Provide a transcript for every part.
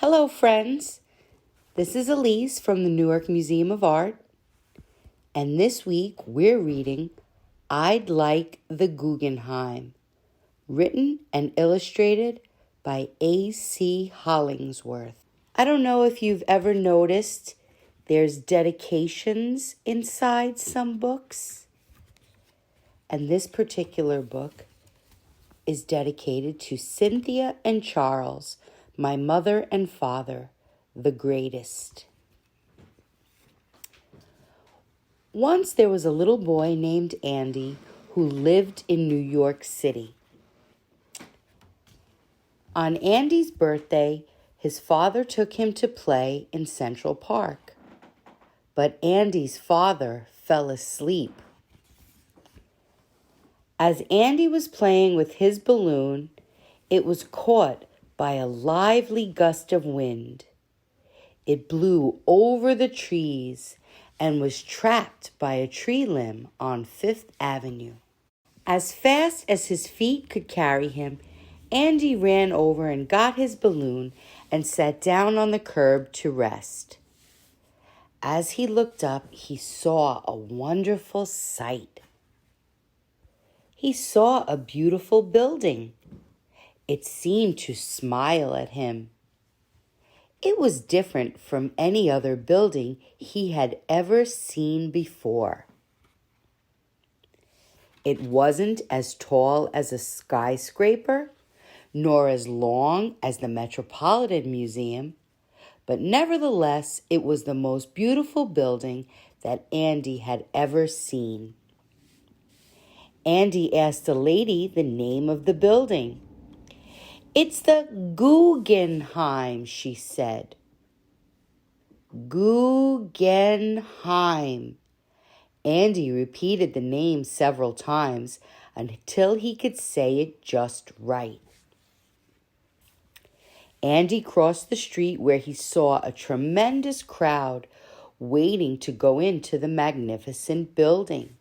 Hello, friends. This is Alyse from the Newark Museum of Art, and this week we're reading I'd Like the Goo-Gen-Heim, written and illustrated by A.C. Hollingsworth. I don't know if you've ever noticed there's dedications inside some books, and this particular book is dedicated to Cynthia and Charles, my mother and father, the greatest. Once there was a little boy named Andy who lived in New York City. On Andy's birthday, his father took him to play in Central Park. But Andy's father fell asleep. As Andy was playing with his balloon, it was caught by a lively gust of wind. It blew over the trees and was trapped by a tree limb on Fifth Avenue. As fast as his feet could carry him, Andy ran over and got his balloon and sat down on the curb to rest. As he looked up, he saw a wonderful sight. He saw a beautiful building. It seemed to smile at him. It was different from any other building he had ever seen before. It wasn't as tall as a skyscraper, nor as long as the Metropolitan Museum, but nevertheless, it was the most beautiful building that Andy had ever seen. Andy asked a lady the name of the building. "It's the Goo-Gen-Heim," she said. Goo-Gen-Heim. Andy repeated the name several times until he could say it just right. Andy crossed the street where he saw a tremendous crowd waiting to go into the magnificent building.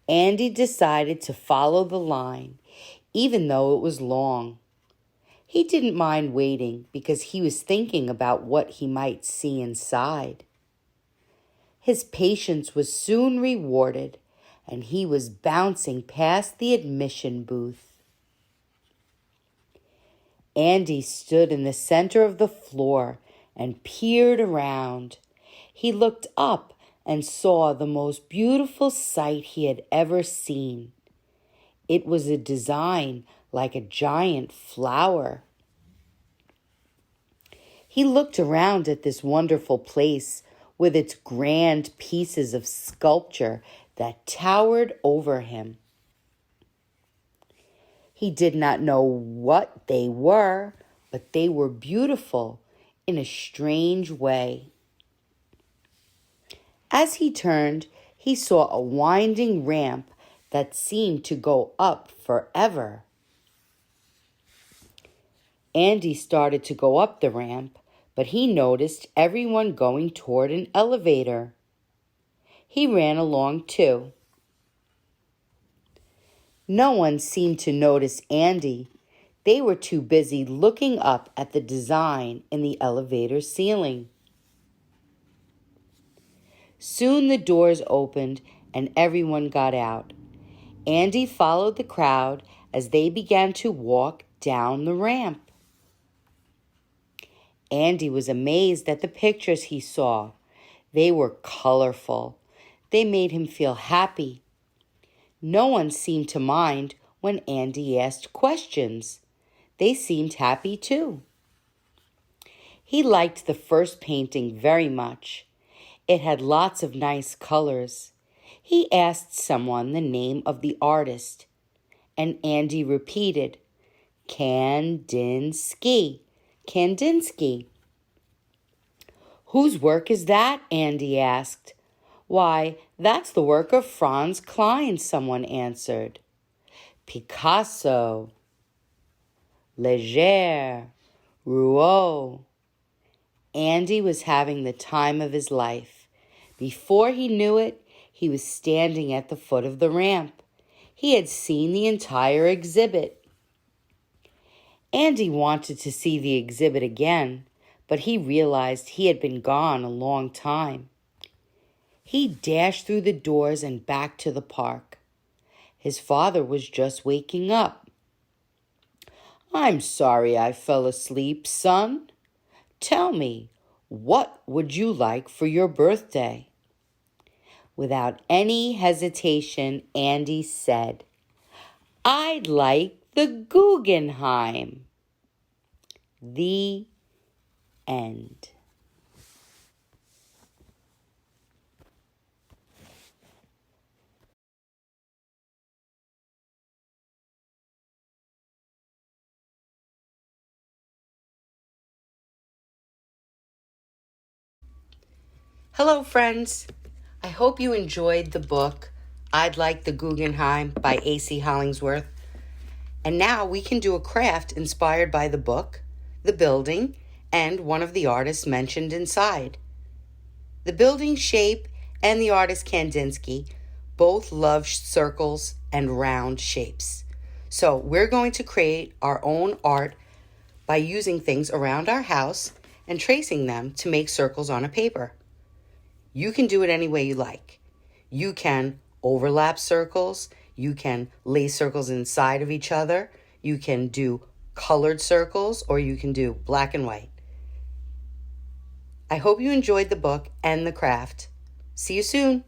Andy decided to follow the line, even though it was long. He didn't mind waiting because he was thinking about what he might see inside. His patience was soon rewarded, and he was bouncing past the admission booth. Andy stood in the center of the floor and peered around. He looked up and saw the most beautiful sight he had ever seen. It was a design like a giant flower. He looked around at this wonderful place with its grand pieces of sculpture that towered over him. He did not know what they were, but they were beautiful in a strange way. As he turned, he saw a winding ramp that seemed to go up forever. Andy started to go up the ramp, but he noticed everyone going toward an elevator. He ran along too. No one seemed to notice Andy. They were too busy looking up at the design in the elevator ceiling. Soon the doors opened and everyone got out. Andy followed the crowd as they began to walk down the ramp. Andy was amazed at the pictures he saw. They were colorful. They made him feel happy. No one seemed to mind when Andy asked questions. They seemed happy too. He liked the first painting very much. It had lots of nice colors. He asked someone the name of the artist, and Andy repeated, Kandinsky. Kandinsky. "Whose work is that?" Andy asked. "Why, that's the work of Franz Klein," someone answered. "Picasso, Leger, Rouault." Andy was having the time of his life. Before he knew it, he was standing at the foot of the ramp. He had seen the entire exhibit. Andy wanted to see the exhibit again, but he realized he had been gone a long time. He dashed through the doors and back to the park. His father was just waking up. "I'm sorry I fell asleep, son. Tell me, what would you like for your birthday?" Without any hesitation, Andy said, "I'd like the Goo-Gen-Heim." The end. Hello, friends. I hope you enjoyed the book, I'd Like the Guggenheim by A.C. Hollingsworth. And now we can do a craft inspired by the book, the building, and one of the artists mentioned inside. The building shape and the artist Kandinsky both love circles and round shapes. So we're going to create our own art by using things around our house and tracing them to make circles on a paper. You can do it any way you like. You can overlap circles. You can lay circles inside of each other. You can do colored circles, or you can do black and white. I hope you enjoyed the book and the craft. See you soon.